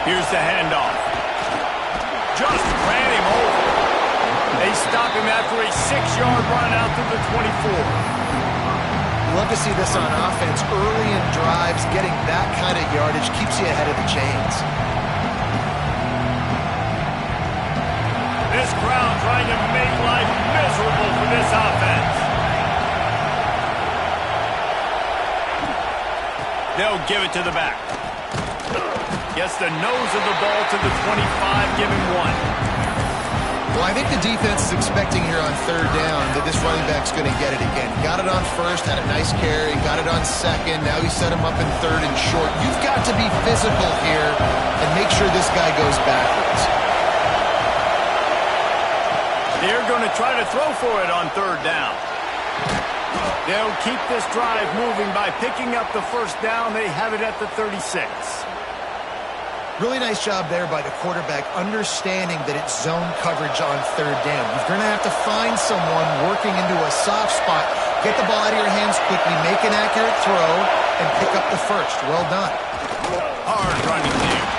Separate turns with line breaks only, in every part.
Here's the handoff. Just ran him over. They stop him after a 6-yard run out to the 24.
Love to see this on offense. Early in drives, getting that kind of yardage keeps you ahead of the chains.
This crowd trying to make life miserable for this offense. They'll give it to the back. Gets the nose of the ball to the 25, give him 1.
Well, I think the defense is expecting here on third down that this running back's going to get it again. Got it on first, had a nice carry, got it on second. Now he set him up in third and short. You've got to be physical here and make sure this guy goes backwards.
They're going to try to throw for it on third down. They'll keep this drive moving by picking up the first down. They have it at the 36.
Really nice job there by the quarterback, understanding that it's zone coverage on third down. You're going to have to find someone working into a soft spot, get the ball out of your hands quickly, make an accurate throw, and pick up the first. Well done.
Hard running there.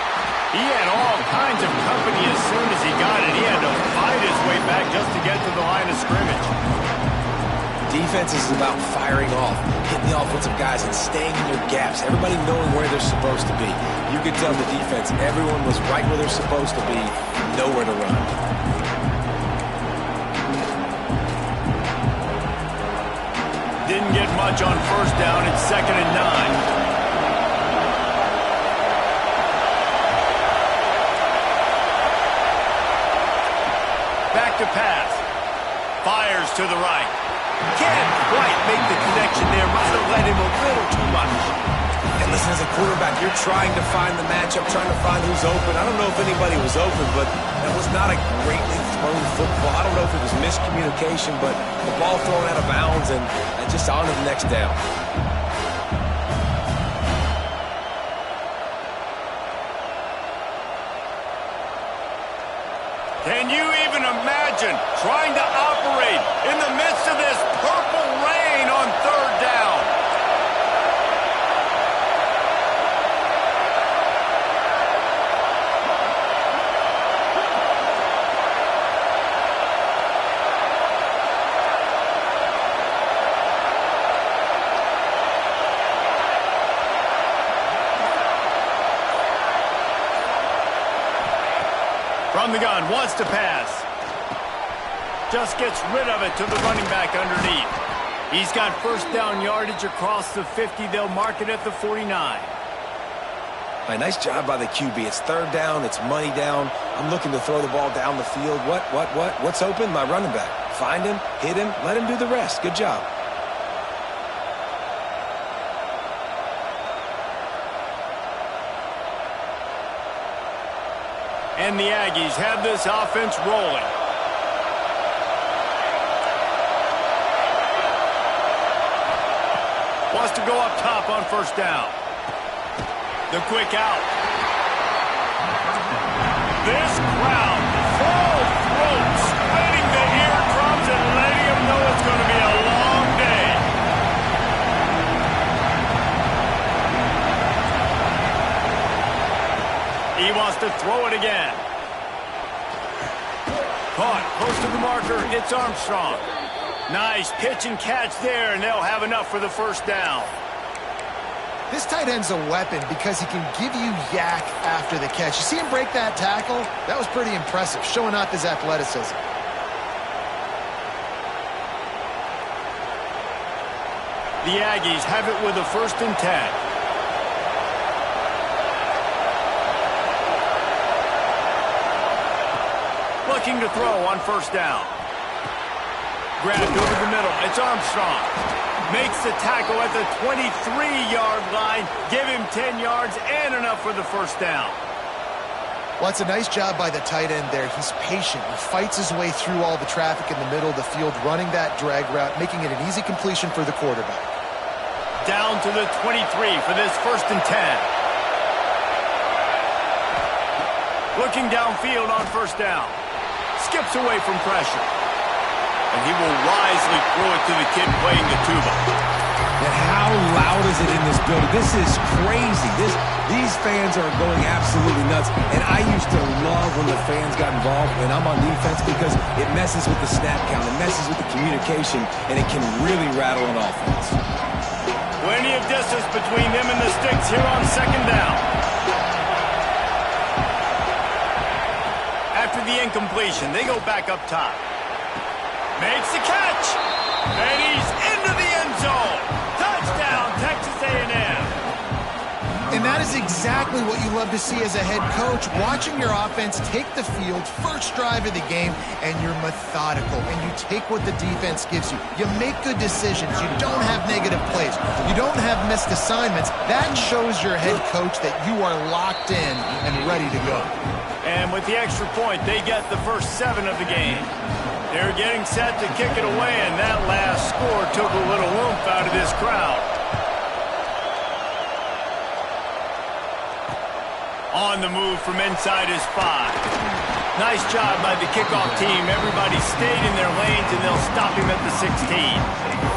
He had all kinds of company as soon as he got it. He had to fight his way back just to get to the line of scrimmage.
Defense is about firing off, hitting the offensive guys, and staying in your gaps. Everybody knowing where they're supposed to be. You could tell the defense, everyone was right where they're supposed to be, nowhere to run.
Didn't get much on first down. It's 2nd and 9. Back to pass. Fires to the right. Can't quite make the connection there. Might have led him a little too much.
And listen, as a quarterback, you're trying to find the matchup, trying to find who's open. I don't know if anybody was open, but that was not a greatly thrown football. I don't know if it was miscommunication, but the ball thrown out of bounds and just on to the next down.
Can you even imagine trying to operate in the midst of this purple rain on third down? From the gun, wants to pass. Just gets rid of it to the running back underneath. He's got first down yardage across the 50. They'll mark it at the 49.
A nice job by the QB. It's third down. It's money down. I'm looking to throw the ball down the field. What's open? My running back. Find him, hit him, let him do the rest. Good job.
And the Aggies have this offense rolling. Wants to go up top on first down. The quick out. This crowd, full throat, spreading the eardrums and letting them know it's going to be a long day. He wants to throw it again. Caught close to the marker. It's Armstrong. Nice pitch and catch there, and they'll have enough for the first down.
This tight end's a weapon because he can give you yak after the catch. You see him break that tackle? That was pretty impressive, showing off his athleticism.
The Aggies have it with a 1st and 10. Looking to throw on first down. Grabbed over the middle. It's Armstrong. Makes the tackle at the 23-yard line. Give him 10 yards and enough for the first down.
Well, it's a nice job by the tight end there. He's patient. He fights his way through all the traffic in the middle of the field, running that drag route, making it an easy completion for the quarterback.
Down to the 23 for this 1st and 10. Looking downfield on first down. Skips away from pressure. And he will wisely throw it to the kid playing the tuba.
And how loud is it in this building? This is crazy. These fans are going absolutely nuts, and I used to love when the fans got involved when I'm on defense because it messes with the snap count, it messes with the communication, and it can really rattle an offense.
Plenty of distance between them and the sticks here on second down. After the incompletion, they go back up top. Makes the catch, and he's into the end zone. Touchdown, Texas A&M.
And that is exactly what you love to see as a head coach, watching your offense take the field, first drive of the game, and you're methodical, and you take what the defense gives you. You make good decisions. You don't have negative plays. You don't have missed assignments. That shows your head coach that you are locked in and ready to go.
And with the extra point, they get the first 7 of the game. They're getting set to kick it away, and that last score took a little oomph out of this crowd. On the move from inside his 5. Nice job by the kickoff team. Everybody stayed in their lanes, and they'll stop him at the 16.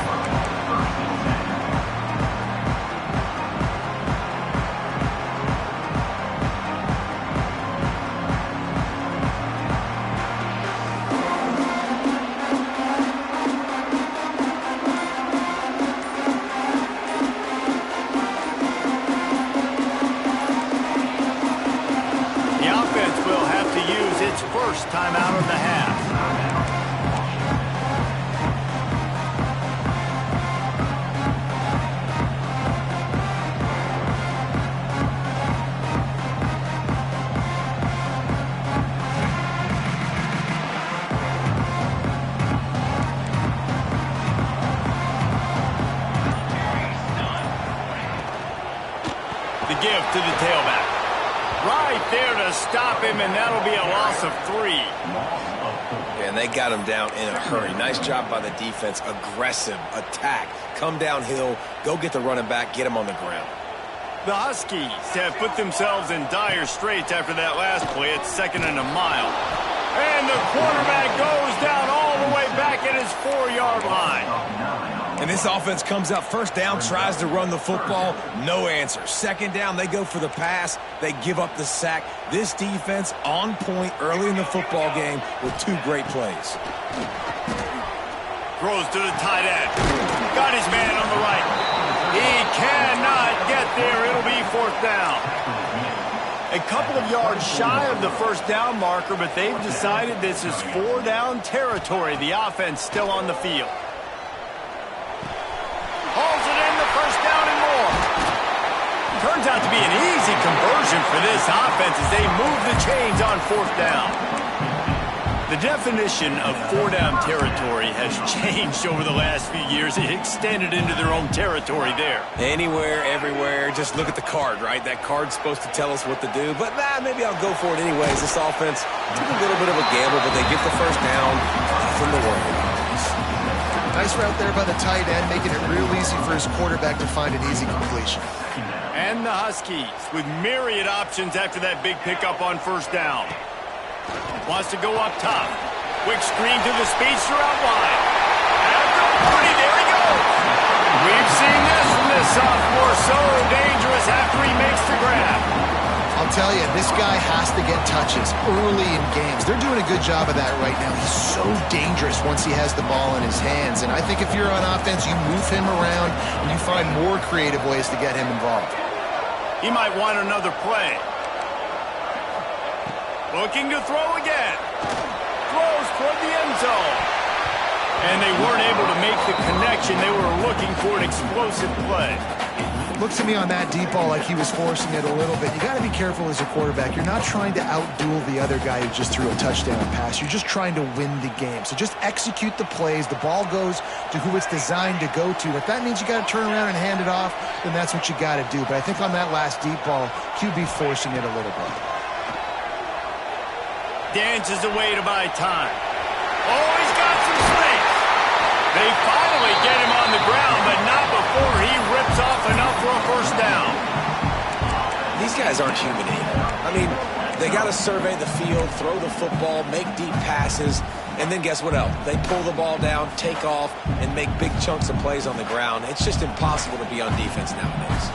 First time out of the half. The give to the tailback. Right there to stop him, and that'll be a loss of 3.
And they got him down in a hurry. Nice job by the defense. Aggressive attack. Come downhill, go get the running back, get him on the ground.
The Huskies have put themselves in dire straits after that last play. It's 2nd and a mile. And the quarterback goes down all the way back at his 4-yard line.
And this offense comes out first down, tries to run the football, no answer. Second down, they go for the pass, they give up the sack. This defense on point early in the football game with 2 great plays.
Throws to the tight end. Got his man on the right. He cannot get there. It'll be 4th down. A couple of yards shy of the first down marker, but they've decided this is 4-down territory. The offense still on the field. Hauls it in, the first down and more. Turns out to be an easy conversion for this offense as they move the chains on 4th down. The definition of 4-down territory has changed over the last few years. It extended into their own territory there.
Anywhere, everywhere, just look at the card, right? That card's supposed to tell us what to do, but maybe I'll go for it anyways. This offense took a little bit of a gamble, but they get the first down. Nothing to worry about.
Nice route there by the tight end, making it real easy for his quarterback to find an easy completion.
And the Huskies with myriad options after that big pickup on first down. Wants to go up top. Quick screen to the speedster out wide. After 40, there he goes. We've seen this from this sophomore. So dangerous after he makes the grab.
I'll tell you, this guy has to get touches early in games. They're doing a good job of that right now. He's so dangerous once he has the ball in his hands. And I think if you're on offense, you move him around and you find more creative ways to get him involved.
He might want another play. Looking to throw again. Throws toward the end zone. And they weren't able to make the connection. They were looking for an explosive play.
Looks to me on that deep ball like he was forcing it a little bit. You got to be careful as a quarterback. You're not trying to outduel the other guy who just threw a touchdown pass. You're just trying to win the game. So just execute the plays. The ball goes to who it's designed to go to. If that means you got to turn around and hand it off, then that's what you got to do. But I think on that last deep ball, QB forcing it a little bit.
Dances away to buy time. Oh, he's got some space. They finally get him on the ground, but not before he rips off enough for a first down.
These guys aren't human either. I mean, they got to survey the field, throw the football, make deep passes, and then guess what else? They pull the ball down, take off, and make big chunks of plays on the ground. It's just impossible to be on defense nowadays.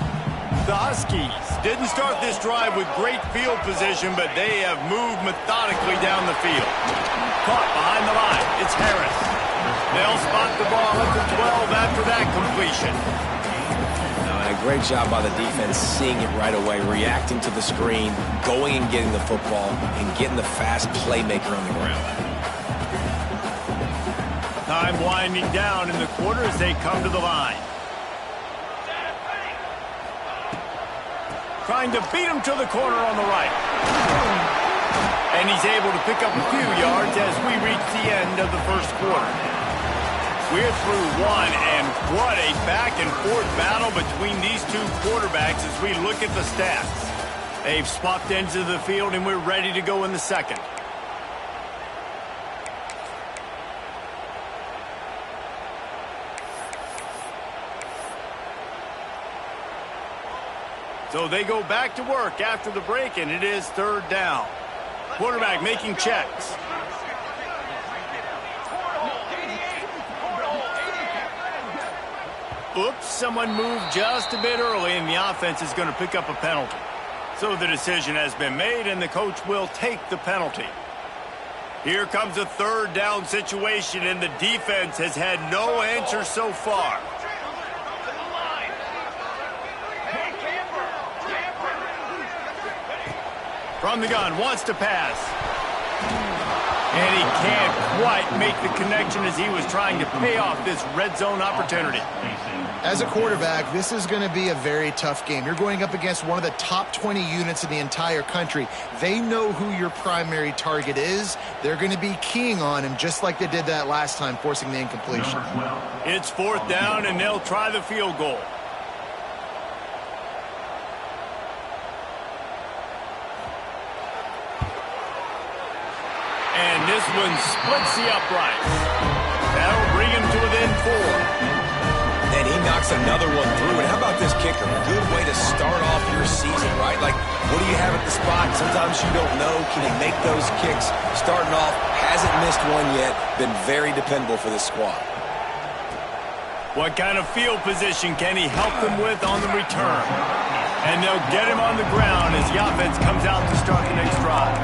The Huskies didn't start this drive with great field position, but they have moved methodically down the field. Caught behind the line. It's Harris. They'll spot the ball at the 12 after that completion.
A great job by the defense seeing it right away, reacting to the screen, going and getting the football, and getting the fast playmaker on the ground.
Time winding down in the quarter as they come to the line. Trying to beat him to the corner on the right. And he's able to pick up a few yards as we reach the end of the first quarter. We're through one, and what a back-and-forth battle between these two quarterbacks as we look at the stats. They've swapped ends of the field, and we're ready to go in the second. So they go back to work after the break, and it is third down. Quarterback making checks. Oops, someone moved just a bit early, and the offense is going to pick up a penalty. So the decision has been made, and the coach will take the penalty. Here comes a third down situation, and the defense has had no answer so far. From the gun, wants to pass. And he can't quite make the connection as he was trying to pay off this red zone opportunity.
As a quarterback, this is going to be a very tough game. You're going up against one of the top 20 units in the entire country. They know who your primary target is. They're going to be keying on him just like they did that last time, forcing the incompletion.
It's fourth down, and they'll try the field goal. And this one splits the uprights. That'll bring him to within 4.
And he knocks another one through. And how about this kicker? Good way to start off your season, right? Like, what do you have at the spot? Sometimes you don't know. Can he make those kicks? Starting off, hasn't missed one yet. Been very dependable for this squad.
What kind of field position can he help them with on the return? And they'll get him on the ground as the offense comes out to start the next drive.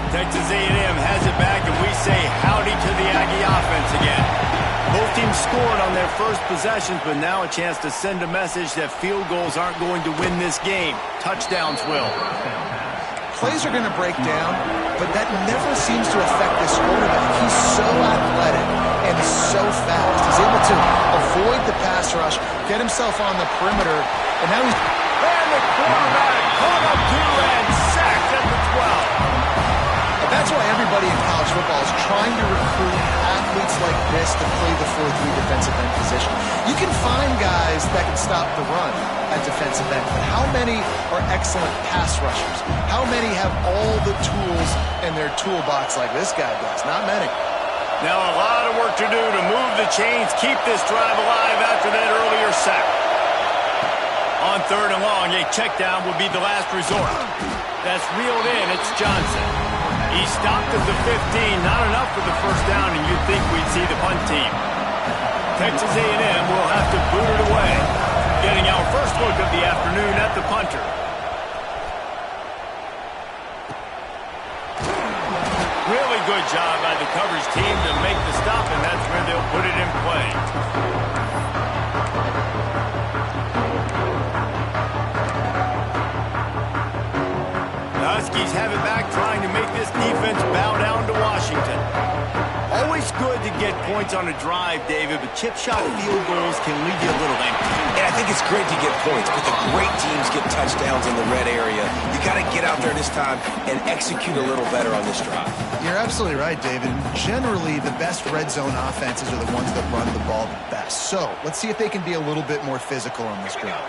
Texas A&M has it back, and we say howdy to the Aggie offense again. Both teams scored on their first possessions, but now a chance to send a message that field goals aren't going to win this game. Touchdowns will.
Plays are going to break down, but that never seems to affect this quarterback. He's so athletic and so fast. He's able to avoid the pass rush, get himself on the perimeter, and now he's...
And the quarterback caught up to and sacked at the 12.
That's why everybody in college football is trying to recruit athletes like this to play the 4-3 defensive end position. You can find guys that can stop the run at defensive end, but how many are excellent pass rushers? How many have all the tools in their toolbox like this guy does? Not many.
Now a lot of work to do to move the chains, keep this drive alive after that earlier sack. On third and long, a check down will be the last resort. That's reeled in. It's Johnson. He stopped at the 15, not enough for the first down, and you'd think we'd see the punt team. Texas A&M will have to boot it away. Getting our first look of the afternoon at the punter. Really good job by the coverage team to make the stop, and that's where they'll put it in play. Huskies have it back, trying to make this defense bow down to Washington. Always good to get points on a drive, David, but chip shot field goals can leave you a little empty.
And I think it's great to get points, but the great teams get touchdowns in the red area. You got to get out there this time and execute a little better on this drive.
You're absolutely right, David. Generally, the best red zone offenses are the ones that run the ball the best. So let's see if they can be a little bit more physical on this drive.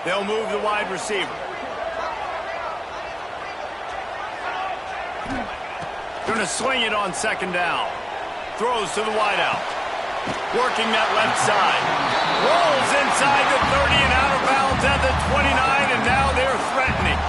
They'll move the wide receiver. Going to swing it on second down. Throws to the wideout. Working that left side. Rolls inside the 30 and out of bounds at the 29, and now they're threatening.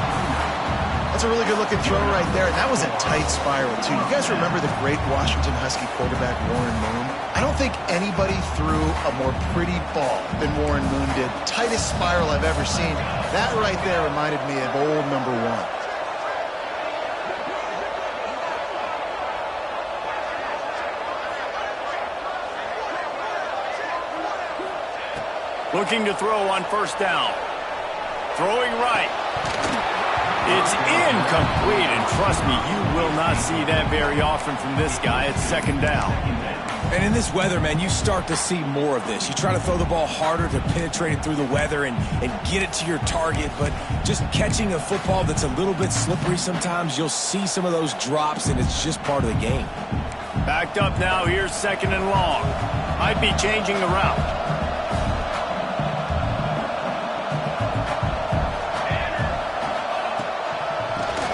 That's a really good-looking throw right there, and that was a tight spiral, too. You guys remember the great Washington Husky quarterback Warren Moon? I don't think anybody threw a more pretty ball than Warren Moon did. Tightest spiral I've ever seen. That right there reminded me of old number 1.
Looking to throw on first down. Throwing right. It's incomplete, and trust me, you will not see that very often from this guy. It's second down.
And in this weather, man, you start to see more of this. You try to throw the ball harder to penetrate it through the weather and get it to your target, but just catching a football that's a little bit slippery sometimes, you'll see some of those drops, and it's just part of the game.
Backed up now, here's second and long. Might be changing the route.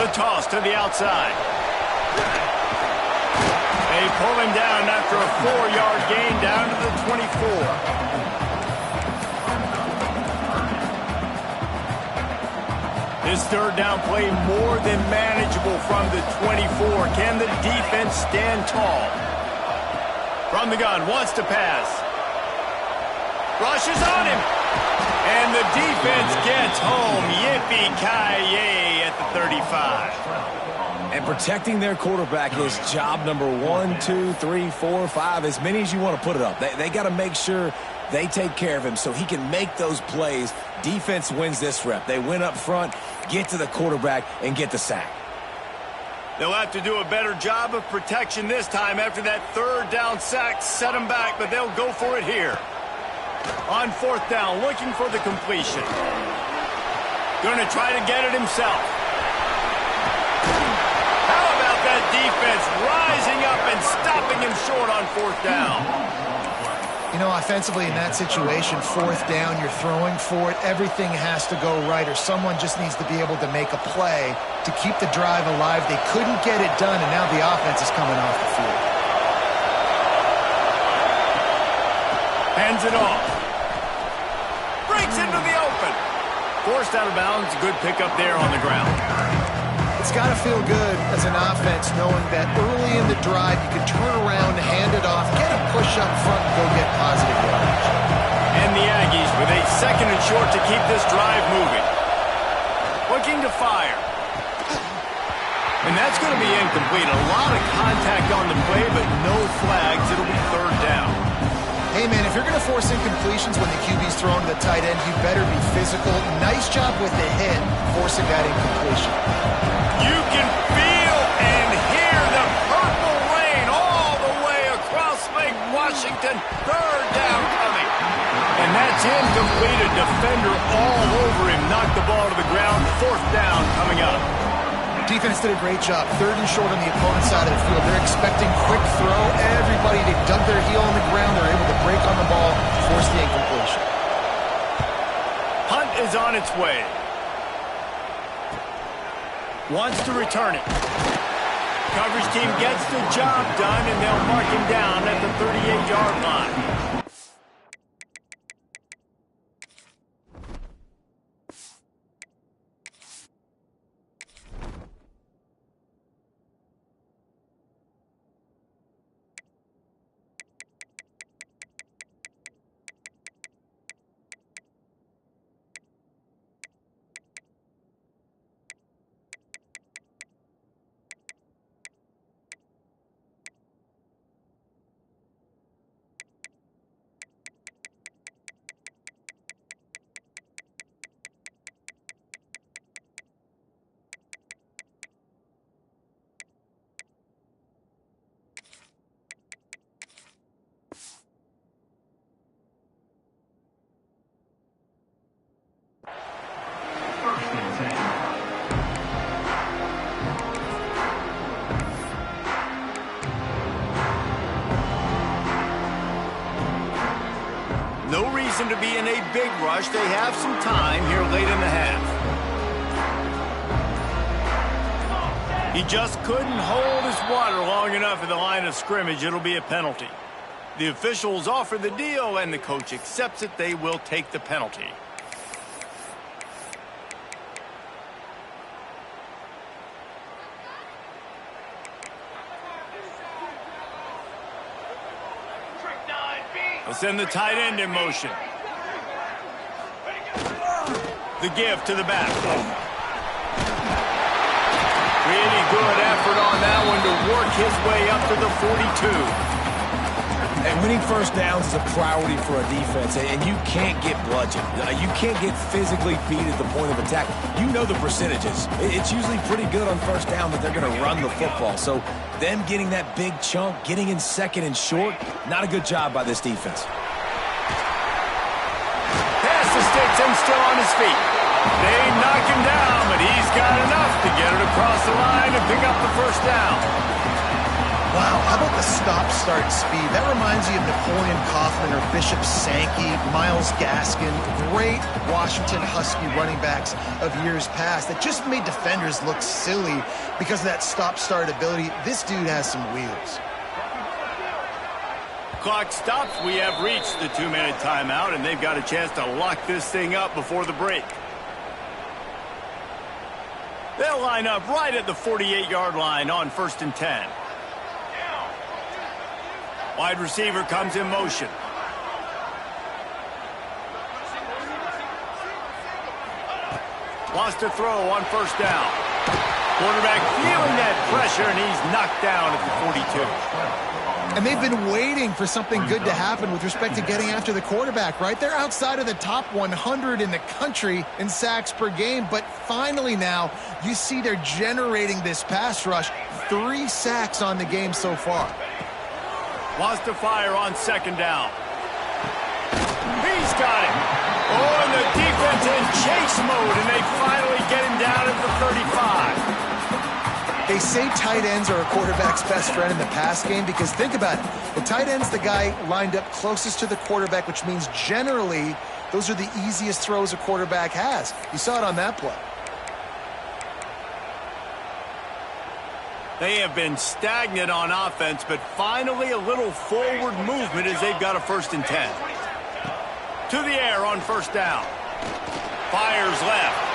The toss to the outside. They pull him down after a 4-yard gain down to the 24. This third down play more than manageable from the 24. Can the defense stand tall? From the gun, wants to pass. Rushes on him. And the defense gets home. Yippee-ki-yay at the 35.
And protecting their quarterback is job number 1, 2, 3, 4, 5, as many as you want to put it up. They got to make sure they take care of him so he can make those plays. Defense wins this rep. They win up front, get to the quarterback, and get the sack.
They'll have to do a better job of protection this time after that third down sack set them back, but they'll go for it here. On fourth down, looking for the completion. Going to try to get it himself. How about that defense rising up and stopping him short on fourth down?
You know, offensively in that situation, fourth down, you're throwing for it. Everything has to go right, or someone just needs to be able to make a play to keep the drive alive. They couldn't get it done, and now the offense is coming off the field.
Hands it off. Breaks into the open. Forced out of bounds. Good pickup there on the ground.
It's got to feel good as an offense knowing that early in the drive you can turn around, hand it off, get a push up front, and go get positive yardage.
And the Aggies with a second and short to keep this drive moving. Looking to fire. And that's going to be incomplete. A lot of contact on the play, but no flags. It'll be third down.
Hey, man, if you're going to force incompletions when the QB's throwing to the tight end, you better be physical. Nice job with the hit, forcing that incompletion.
You can feel and hear the purple rain all the way across Lake Washington. Third down coming. And that's incomplete. A defender all over him. Knocked the ball to the ground. Fourth down coming up.
Defense did a great job. Third and short on the opponent's side of the field. They're expecting quick throw. Everybody, they dug their heel on the ground. They're able to break on the ball, force the incompletion.
Hunt is on its way. Wants to return it. Coverage team gets the job done, and they'll mark him down at the 38-yard line. No reason to be in a big rush. They have some time here late in the half. He just couldn't hold his water long enough at the line of scrimmage. It'll be a penalty. The officials offer the deal, and the coach accepts it. They will take the penalty. They'll send the tight end in motion. The give to the back. Really good effort on that one to work his way up to the 42.
And winning first downs is a priority for a defense, and you can't get bludgeoned. You can't get physically beat at the point of attack. You know the percentages. It's usually pretty good on first down that they're going to run the football. So them getting that big chunk, getting in second and short, not a good job by this defense.
Pass the sticks and still on his feet. They knock him down, but he's got enough to get it across the line and pick up the first down.
Wow, how about the stop-start speed? That reminds you of Napoleon Kaufman or Bishop Sankey, Myles Gaskin, great Washington Husky running backs of years past that just made defenders look silly because of that stop-start ability. This dude has some wheels.
Clock stops. We have reached the 2-minute timeout, and they've got a chance to lock this thing up before the break. They'll line up right at the 48-yard line on 1st and 10. Wide receiver comes in motion. Wants to throw on 1st down. Quarterback feeling that pressure, and he's knocked down at the 42.
And they've been waiting for something good to happen with respect to getting after the quarterback, right? They're outside of the top 100 in the country in sacks per game, but finally now you see they're generating this pass rush. 3 sacks on the game so far.
Wants to fire on 2nd down. He's got it. Oh, and the defense in chase mode, and they finally get him down at the 35.
They say tight ends are a quarterback's best friend in the pass game because think about it. The tight end's the guy lined up closest to the quarterback, which means generally those are the easiest throws a quarterback has. You saw it on that play.
They have been stagnant on offense, but finally a little forward movement as they've got a 1st and 10. To the air on 1st down. Fires left.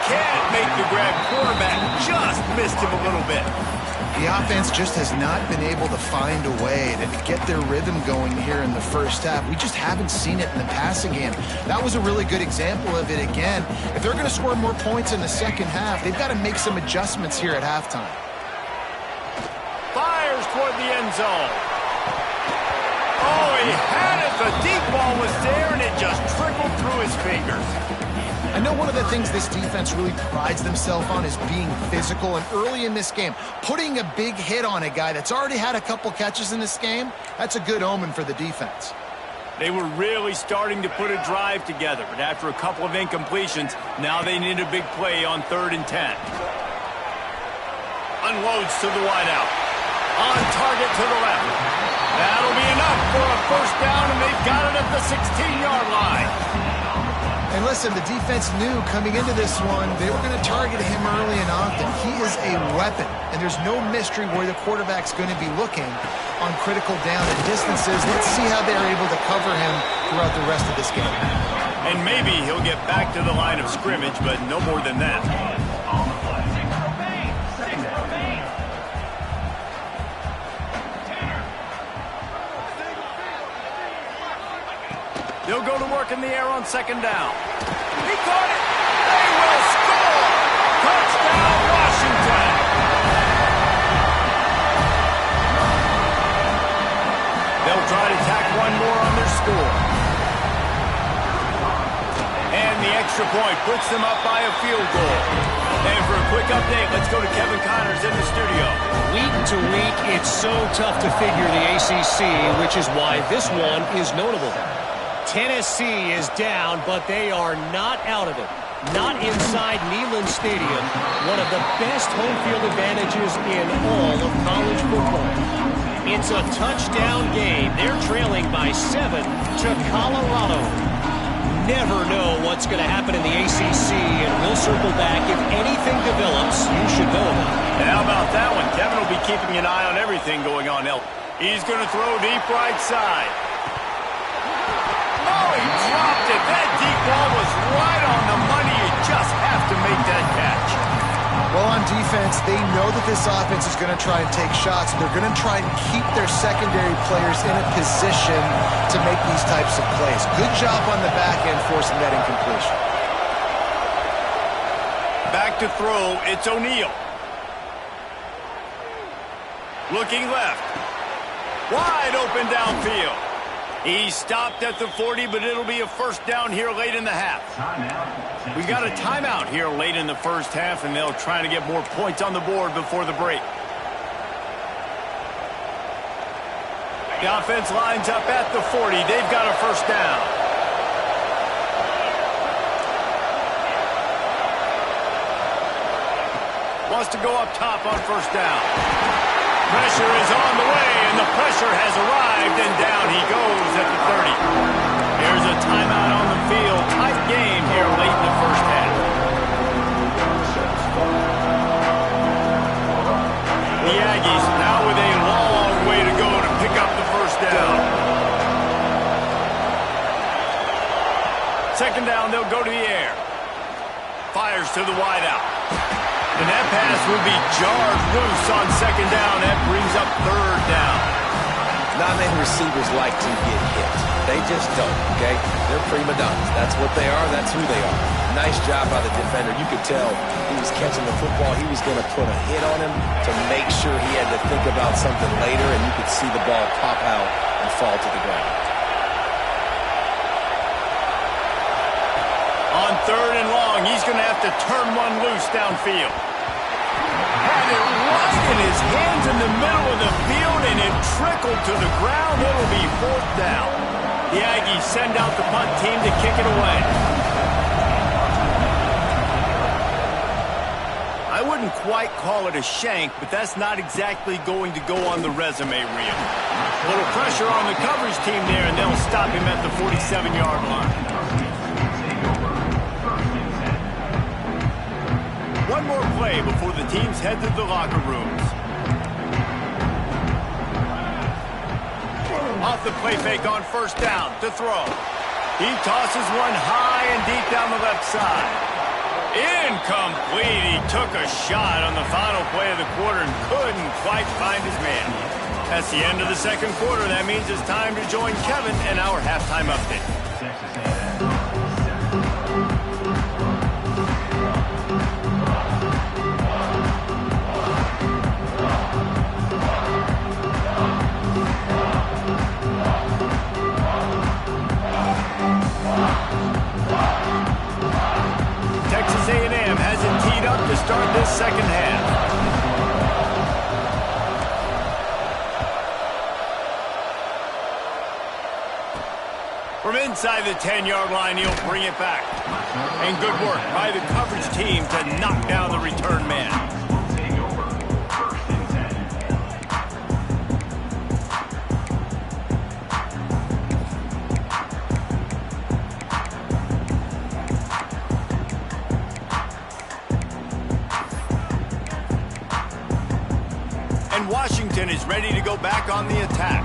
Can't make the grab. Quarterback just missed him a little bit.
The offense just has not been able to find a way to get their rhythm going here in the first half. We just haven't seen it in the passing game. That was a really good example of it again. If they're going to score more points in the second half, they've got to make some adjustments here at halftime.
Fires toward the end zone. Oh, he had it. The deep ball was there, and it just trickled through his fingers.
I know one of the things this defense really prides themselves on is being physical, and early in this game, putting a big hit on a guy that's already had a couple catches in this game, that's a good omen for the defense.
They were really starting to put a drive together, but after a couple of incompletions, now they need a big play on 3rd and 10. Unloads to the wideout. On target to the left. That'll be enough for a 1st down, and they've got it at the 16-yard line.
And listen, the defense knew coming into this one, they were going to target him early and often. He is a weapon, and there's no mystery where the quarterback's going to be looking on critical down and distances. Let's see how they're able to cover him throughout the rest of this game.
And maybe he'll get back to the line of scrimmage, but no more than that. They'll go to work in the air on 2nd down. He caught it. They will score. Touchdown, Washington. They'll try to tack one more on their score. And the extra point puts them up by a field goal. And for a quick update, let's go to Kevin Connors in the studio.
Week to week, it's so tough to figure the ACC, which is why this one is notable. Tennessee is down, but they are not out of it. Not inside Neyland Stadium, one of the best home field advantages in all of college football. It's a touchdown game. They're trailing by 7 to Colorado. Never know what's going to happen in the ACC, and we'll circle back. If anything develops, you should know about it.
And how about that one? Kevin will be keeping an eye on everything going on. He's going to throw deep right side. Oh, he dropped it. That deep ball was right on the money. You just have to make that catch.
Well, on defense, they know that this offense is going to try and take shots. They're going to try and keep their secondary players in a position to make these types of plays. Good job on the back end forcing that incompletion.
Back to throw, it's O'Neal. Looking left. Wide open downfield. He stopped at the 40, but it'll be a first down here late in the half. We got a timeout here late in the first half, and they'll try to get more points on the board before the break. The offense lines up at the 40. They've got a first down. Wants to go up top on first down. Pressure is on the way, and the pressure has arrived, and down he goes at the 30. There's a timeout on the field. Tight game here late in the first half. The Aggies now with a long way to go to pick up the first down. Second down, they'll go to the air. Fires to the wideout. And that pass will be jarred loose on second down. That brings up third down.
Not many receivers like to get hit. They just don't, okay? They're prima donnas. That's what they are. That's who they are. Nice job by the defender. You could tell he was catching the football. He was going to put a hit on him to make sure he had to think about something later, and you could see the ball pop out and fall to the ground.
On third and long, he's going to have to turn one loose downfield. Had it right in his hands in the middle of the field, and it trickled to the ground. It'll be fourth down. The Aggies send out the punt team to kick it away. I wouldn't quite call it a shank, but that's not exactly going to go on the resume reel. A little pressure on the coverage team there, and they'll stop him at the 47-yard line. One more play before the teams head to the locker rooms. Off the play fake on first down to throw. He tosses one high and deep down the left side. Incomplete. He took a shot on the final play of the quarter and couldn't quite find his man. That's the end of the second quarter. That means it's time to join Kevin in our halftime update. Texas A&M has it teed up to start this second half. From inside the 10-yard line, he'll bring it back. And good work by the coverage team to knock down the return man. Washington is ready to go back on the attack.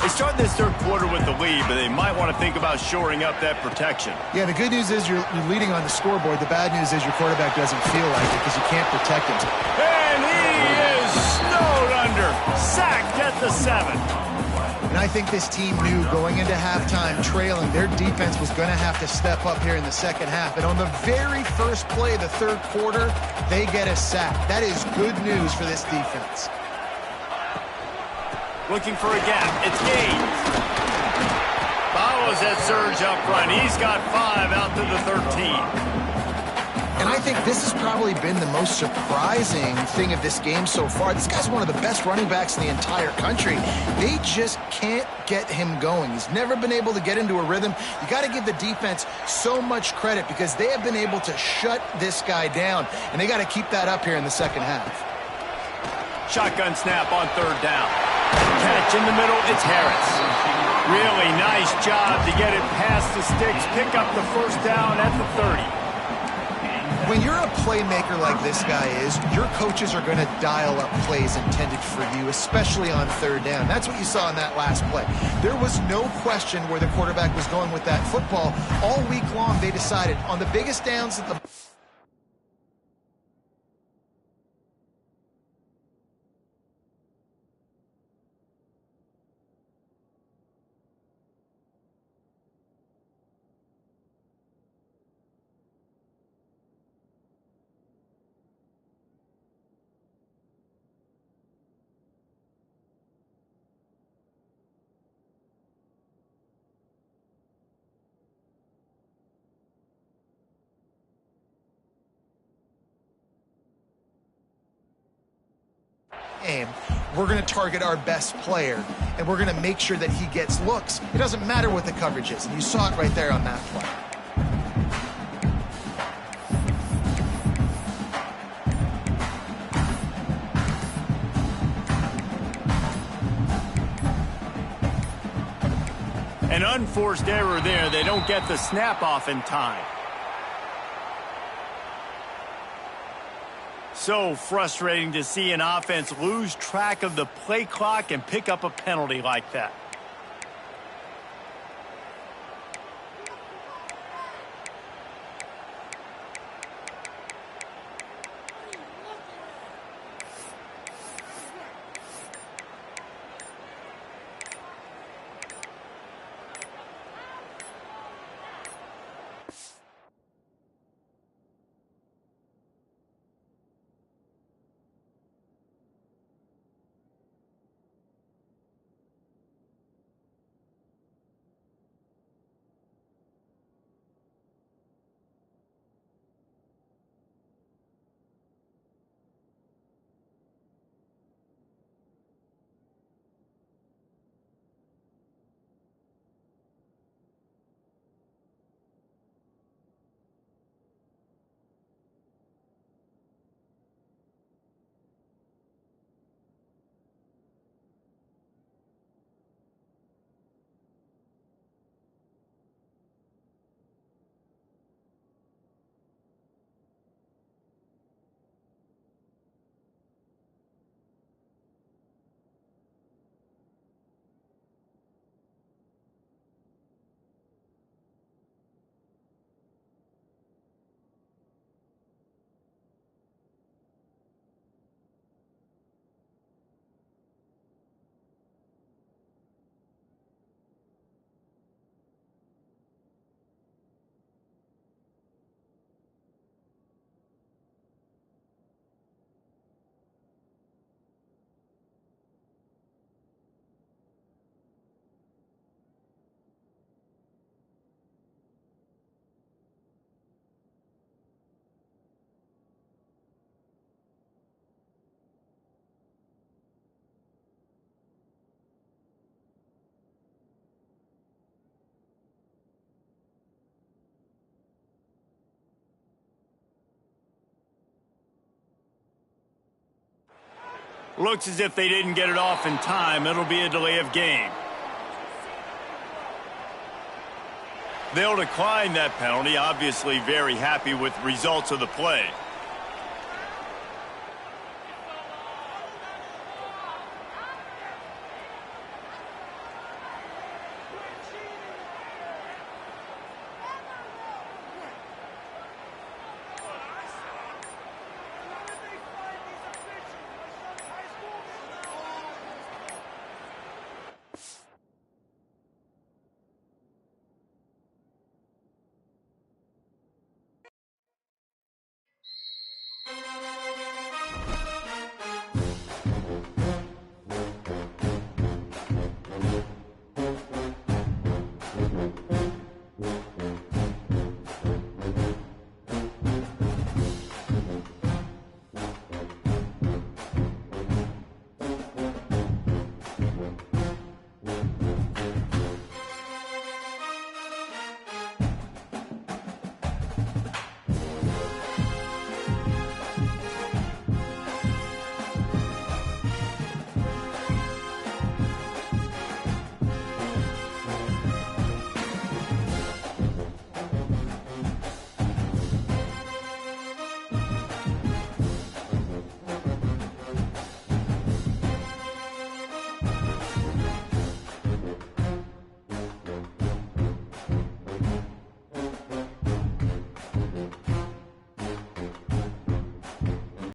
They start this third quarter with the lead, but they might want to think about shoring up that protection.
Yeah, the good news is you're leading on the scoreboard. The bad news is your quarterback doesn't feel like it because you can't protect him.
And he is snowed under. Sacked at the 7.
And I think this team knew going into halftime trailing, their defense was going to have to step up here in the second half. And on the very first play of the third quarter, they get a sack. That is good news for this defense.
Looking for a gap. It's Gaines. Follows that surge up front. He's got 5 out to the 13.
And I think this has probably been the most surprising thing of this game so far. This guy's one of the best running backs in the entire country. They just can't get him going. He's never been able to get into a rhythm. You got to give the defense so much credit because they have been able to shut this guy down, and they got to keep that up here in the second half.
Shotgun snap on third down. Catch in the middle, it's Harris. Really nice job to get it past the sticks, pick up the first down at the 30.
When you're a playmaker like this guy is, your coaches are going to dial up plays intended for you, especially on third down. That's what you saw in that last play. There was no question where the quarterback was going with that football. All week. week long, they decided on the biggest downs that the game, we're going to target our best player, and we're going to make sure that he gets looks. It doesn't matter what the coverage is, and you saw it right there on that play.
An unforced error there. They don't get the snap off in time. So frustrating to see an offense lose track of the play clock and pick up a penalty like that. Looks as if they didn't get it off in time. It'll be a delay of game. They'll decline that penalty, obviously very happy with results of the play.